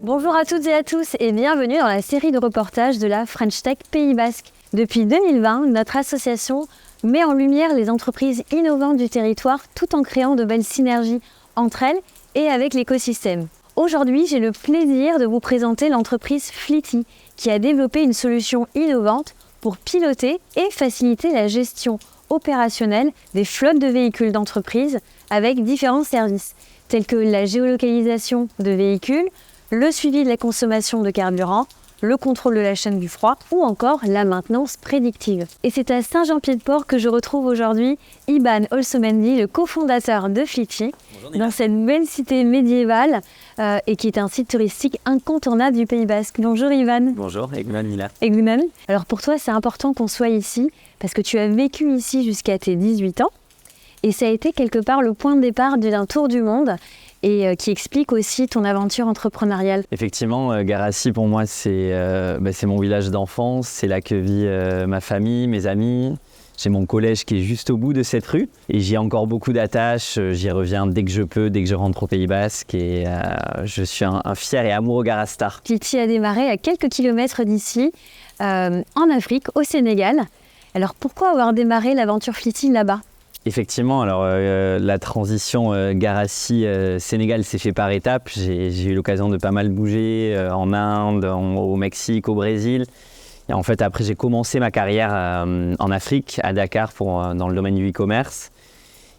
Bonjour à toutes et à tous et bienvenue dans la série de reportages de la French Tech Pays Basque. Depuis 2020, notre association met en lumière les entreprises innovantes du territoire tout en créant de belles synergies entre elles et avec l'écosystème. Aujourd'hui, j'ai le plaisir de vous présenter l'entreprise Fleety qui a développé une solution innovante pour piloter et faciliter la gestion opérationnelle des flottes de véhicules d'entreprise avec différents services tels que la géolocalisation de véhicules, le suivi de la consommation de carburant, le contrôle de la chaîne du froid ou encore la maintenance prédictive. Et c'est à Saint-Jean-Pied-de-Port que je retrouve aujourd'hui Iban Olsomendi, le cofondateur de Fleety, dans cette belle cité médiévale et qui est un site touristique incontournable du Pays Basque. Bonjour Iban. Bonjour, Egman Mila. Egman. Alors pour toi, c'est important qu'on soit ici parce que tu as vécu ici jusqu'à tes 18 ans et ça a été quelque part le point de départ d'un tour du monde et qui explique aussi ton aventure entrepreneuriale. Effectivement, Garassi pour moi c'est mon village d'enfance, c'est là que vit ma famille, mes amis. J'ai mon collège qui est juste au bout de cette rue et j'y ai encore beaucoup d'attaches, j'y reviens dès que je peux, dès que je rentre au Pays Basque et je suis un fier et amoureux Garastar. Fleety a démarré à quelques kilomètres d'ici, en Afrique, au Sénégal. Alors pourquoi avoir démarré l'aventure Fleety là-bas ? Effectivement, alors la transition Garassi-Sénégal s'est fait par étapes. J'ai eu l'occasion de pas mal bouger en Inde, au Mexique, au Brésil. Et en fait, après, j'ai commencé ma carrière en Afrique, à Dakar, dans le domaine du e-commerce.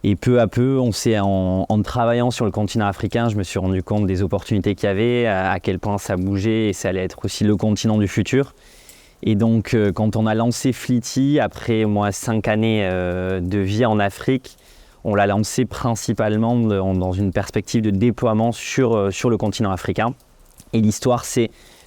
Et peu à peu, en travaillant sur le continent africain, je me suis rendu compte des opportunités qu'il y avait, à quel point ça bougeait et ça allait être aussi le continent du futur. Et donc, quand on a lancé Fleety, après 5 années de vie en Afrique, on l'a lancé principalement dans une perspective de déploiement sur le continent africain. Et l'histoire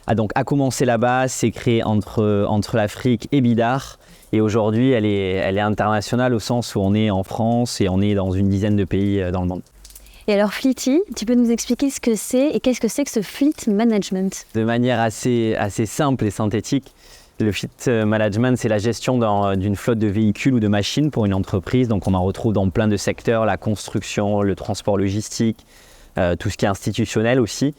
a commencé là-bas, s'est créée entre l'Afrique et Bidar. Et aujourd'hui, elle est internationale au sens où on est en France et on est dans une dizaine de pays dans le monde. Et alors Fleety, tu peux nous expliquer ce que c'est et qu'est-ce que c'est que ce fleet management ? De manière assez simple et synthétique, le fleet management, c'est la gestion d'une flotte de véhicules ou de machines pour une entreprise. Donc on en retrouve dans plein de secteurs, la construction, le transport logistique, tout ce qui est institutionnel aussi.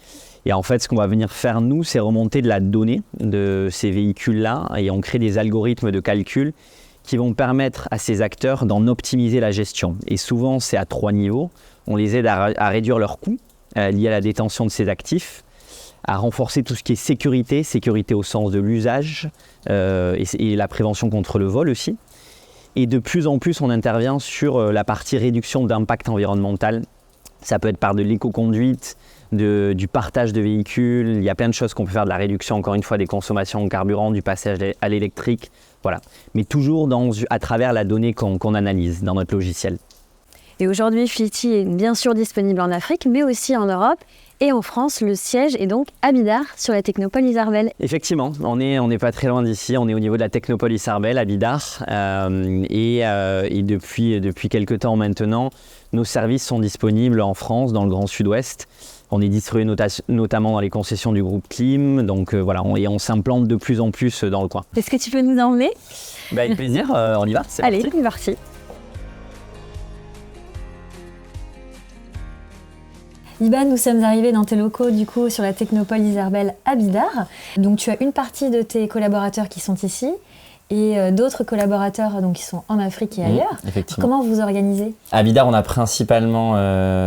Et en fait, ce qu'on va venir faire nous, c'est remonter de la donnée de ces véhicules-là et on crée des algorithmes de calcul qui vont permettre à ces acteurs d'en optimiser la gestion. Et souvent, c'est à 3 niveaux. On les aide à réduire leurs coûts liés à la détention de ces actifs, à renforcer tout ce qui est sécurité au sens de l'usage et la prévention contre le vol aussi. Et de plus en plus, on intervient sur la partie réduction d'impact environnemental. Ça peut être par de l'éco-conduite, du partage de véhicules. Il y a plein de choses qu'on peut faire, de la réduction, encore une fois, des consommations en carburant, du passage à l'électrique. Voilà. Mais toujours à travers la donnée qu'on analyse dans notre logiciel. Et aujourd'hui, Fleety est bien sûr disponible en Afrique, mais aussi en Europe. Et en France, le siège est donc à Bidar, sur la Technopole Isarbel. Effectivement, on n'est pas très loin d'ici, on est au niveau de la Technopole Isarbel à Bidar. Et depuis quelques temps maintenant, nos services sont disponibles en France, dans le Grand Sud-Ouest. On est distribué notamment dans les concessions du groupe Klim, donc et on s'implante de plus en plus dans le coin. Est-ce que tu peux nous emmener ? Avec plaisir, on y va, c'est parti. Allez, c'est parti. Iban, nous sommes arrivés dans tes locaux du coup sur la Technopole Isarbel à Bidar. Donc tu as une partie de tes collaborateurs qui sont ici et d'autres collaborateurs qui sont en Afrique et ailleurs. Comment vous organisez ? À Bidar, on a principalement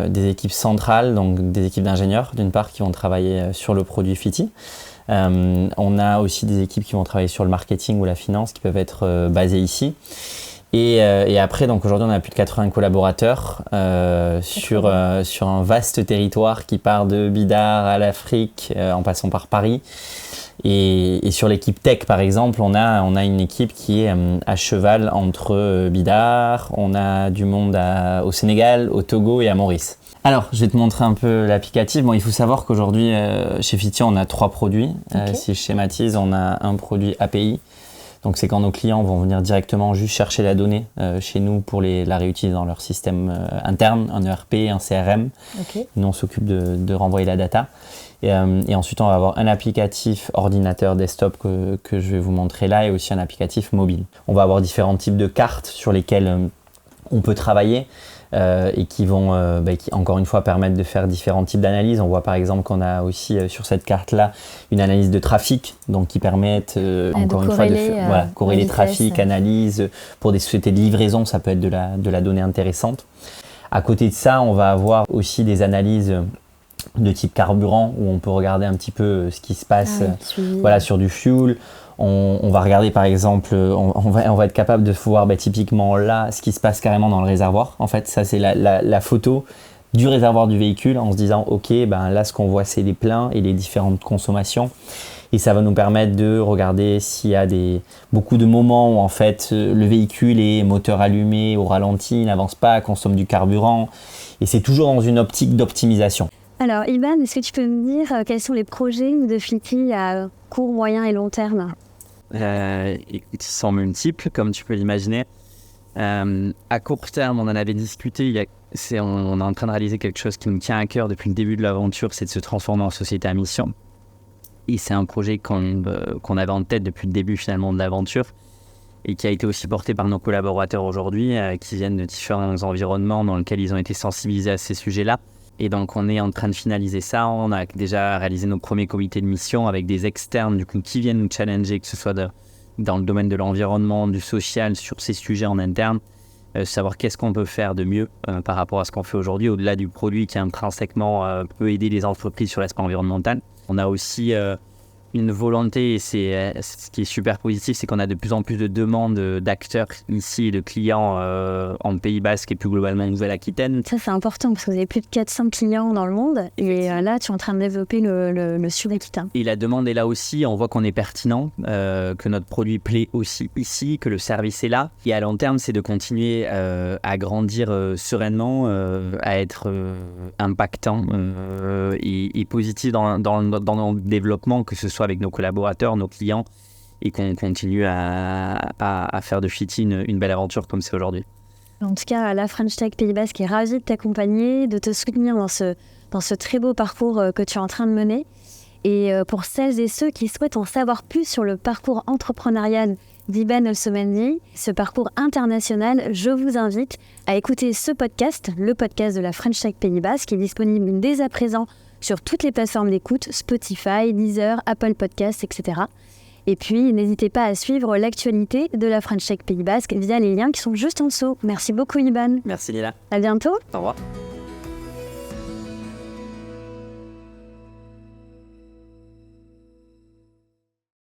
des équipes centrales, donc des équipes d'ingénieurs d'une part qui vont travailler sur le produit Fleety. On a aussi des équipes qui vont travailler sur le marketing ou la finance qui peuvent être basées ici. Et après, donc aujourd'hui, on a plus de 80 collaborateurs sur un vaste territoire qui part de Bidar à l'Afrique, en passant par Paris. Et sur l'équipe tech, par exemple, on a une équipe qui est à cheval entre Bidar, on a du monde au Sénégal, au Togo et à Maurice. Alors, je vais te montrer un peu l'applicatif. Bon, il faut savoir qu'aujourd'hui, chez Fleety, on a 3 produits. Okay. Si je schématise, on a un produit API. Donc c'est quand nos clients vont venir directement juste chercher la donnée chez nous pour la réutiliser dans leur système interne, un ERP, un CRM. Okay. Nous on s'occupe de renvoyer la data. Et ensuite on va avoir un applicatif ordinateur desktop que je vais vous montrer là et aussi un applicatif mobile. On va avoir différents types de cartes sur lesquelles on peut travailler. et qui vont, qui, encore une fois, permettre de faire différents types d'analyses. On voit par exemple qu'on a aussi sur cette carte-là une analyse de trafic, donc qui permettent encore une fois de corréler trafic, analyse. Pour des sociétés de livraison, ça peut être de la donnée intéressante. À côté de ça, on va avoir aussi des analyses de type carburant, où on peut regarder un petit peu ce qui se passe sur du fuel. On va regarder par exemple, on va être capable de voir typiquement là ce qui se passe carrément dans le réservoir. En fait, ça c'est la photo du réservoir du véhicule en se disant ok, là ce qu'on voit c'est les pleins et les différentes consommations. Et ça va nous permettre de regarder s'il y a beaucoup de moments où en fait le véhicule est moteur allumé, au ralenti, n'avance pas, consomme du carburant. Et c'est toujours dans une optique d'optimisation. Alors Iban, est-ce que tu peux me dire quels sont les projets de Fleety à court, moyen et long terme ? Ils sont multiples, comme tu peux l'imaginer. À court terme, on en avait discuté, on est en train de réaliser quelque chose qui nous tient à cœur depuis le début de l'aventure, c'est de se transformer en société à mission. Et c'est un projet qu'on avait en tête depuis le début finalement de l'aventure et qui a été aussi porté par nos collaborateurs aujourd'hui qui viennent de différents environnements dans lesquels ils ont été sensibilisés à ces sujets-là. Et donc on est en train de finaliser ça. On a déjà réalisé nos premiers comités de mission avec des externes du coup, qui viennent nous challenger, que ce soit dans le domaine de l'environnement, du social, sur ces sujets en interne. Savoir qu'est-ce qu'on peut faire de mieux par rapport à ce qu'on fait aujourd'hui, au-delà du produit qui intrinsèquement peut aider les entreprises sur l'aspect environnemental. On a aussi une volonté, et ce qui est super positif, c'est qu'on a de plus en plus de demandes d'acteurs ici, de clients en Pays Basque et plus globalement en Nouvelle-Aquitaine. Ça c'est important parce que vous avez plus de 400 clients dans le monde et là tu es en train de développer le sud-aquitain. Et la demande est là aussi, on voit qu'on est pertinent, que notre produit plaît aussi ici, que le service est là. Et à long terme, c'est de continuer à grandir sereinement, à être impactant et positif dans notre développement, que ce soit avec nos collaborateurs, nos clients, et qu'on continue à faire de Fleety une belle aventure comme c'est aujourd'hui. En tout cas, la French Tech Pays Basque est ravie de t'accompagner, de te soutenir dans ce très beau parcours que tu es en train de mener. Et pour celles et ceux qui souhaitent en savoir plus sur le parcours entrepreneurial d'Iban Olsomendi, ce parcours international, je vous invite à écouter ce podcast, le podcast de la French Tech Pays Basque, qui est disponible dès à présent sur toutes les plateformes d'écoute, Spotify, Deezer, Apple Podcasts, etc. Et puis, n'hésitez pas à suivre l'actualité de la French Tech Pays Basque via les liens qui sont juste en dessous. Merci beaucoup, Iban. Merci, Lila. À bientôt. Au revoir.